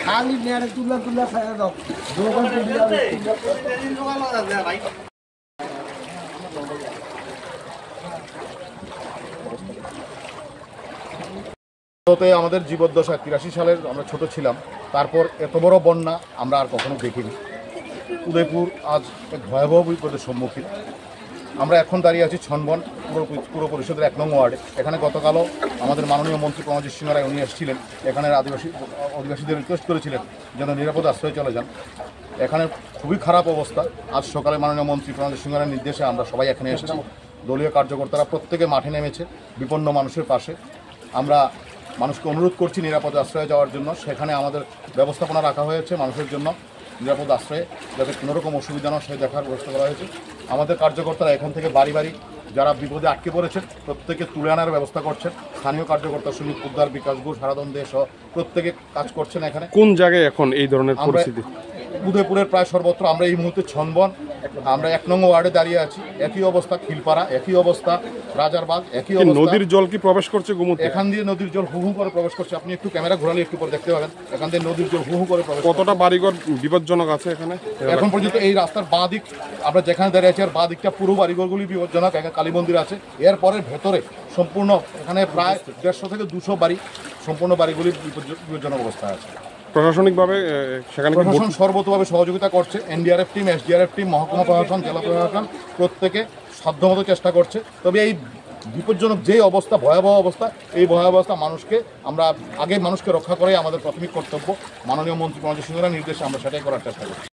খালি নেড়ে তুলা তুলা খায় দাও দোকান থেকে আমাদের জীবদ্দশা 83 সালের আমরা ছোট ছিলাম, তারপর এত বড় বন্যা আমরা আর কখনো দেখিনি। উদয়পুর আজ এক ভয়াবহ বিপদের সম্মুখীন। আমরা এখন দাঁড়িয়ে আছি ছনবন পুর পরিষদের 1 নং ওয়ার্ডে। এখানে গতকালও আমাদের মাননীয় মন্ত্রী প্রণজিৎ সিং রায় উনি এসেছিলেন, এখানে আদিবাসীদের রিকোয়েস্ট করেছিলেন যেন নিরাপদ আশ্রয়ে চলে যান। এখানে খুবই খারাপ অবস্থা। আজ সকালে মাননীয় মন্ত্রী প্রণজিৎ সিং রায়ের নির্দেশে আমরা সবাই এখানে এসেছি। দলীয় কার্যকর্তারা প্রত্যেকে মাঠে নেমেছে বিপন্ন মানুষের পাশে। আমরা মানুষকে অনুরোধ করছি নিরাপদ আশ্রয়ে যাওয়ার জন্য। সেখানে আমাদের ব্যবস্থাপনা রাখা হয়েছে মানুষের জন্য নিরাপদ আশ্রয়ে, যাতে কোনোরকম অসুবিধা না হয় দেখার ব্যবস্থা করা হয়েছে। আমাদের কার্যকর্তারা এখান থেকে বাড়ি বাড়ি যারা বিপদে আটকে পড়েছেন প্রত্যেকে তুলে আনার ব্যবস্থা করছেন। স্থানীয় কার্যকর্তা সুমিত পোদ্দার, বিকাশ ঘোষ, হারাদন দে সহ প্রত্যেকে কাজ করছেন। এখানে কোন জায়গায় এখন এই ধরনের পরিস্থিতি? উদয়পুরের প্রায় সর্বত্র। আমরা এই মুহূর্তে ছনবন আমরা 1 নং ওয়ার্ডে দাঁড়িয়ে আছি। একই অবস্থা খিলপাড়া, একই অবস্থা রাজারবাগ, একই অবস্থা। নদীর জল কি প্রবেশ করছে গোমতী? এখান দিয়ে নদীর জল হু হু করে প্রবেশ করছে। আপনি একটু ক্যামেরা ঘোরালে একটু পরে দেখতে পাবেন এখান দিয়ে নদীর জল হু হু করে প্রবেশ। কতটা বাড়িঘর বিপজ্জনক আছে এখানে এখন পর্যন্ত? এই রাস্তার বাঁ দিক আমরা যেখানে দাঁড়িয়ে আছি আর বাঁ দিকটা পুরো বাড়িঘরগুলি বিপজ্জনক। এখানে কালী মন্দির আছে, এরপরের ভেতরে সম্পূর্ণ এখানে প্রায় 150 থেকে 200 বাড়ি, সম্পূর্ণ বাড়িগুলি বিপজ্জনক অবস্থায় আছে। প্রশাসনিকভাবে সেখানে প্রশাসন সর্বতভাবে সহযোগিতা করছে। এনডিআরএফ টিম, এসডিআরএফ টিম, মহকুমা প্রশাসন, জেলা প্রশাসন প্রত্যেকে সাধ্যমতো চেষ্টা করছে। তবে এই বিপজ্জনক যে অবস্থা, ভয়াবহ অবস্থা, এই ভয়াবহ অবস্থা মানুষকে রক্ষা করাই আমাদের প্রাথমিক কর্তব্য। মাননীয় মন্ত্রী প্রণজিৎ সিং রায়ের নির্দেশে আমরা সেটাই করার চেষ্টা করছি।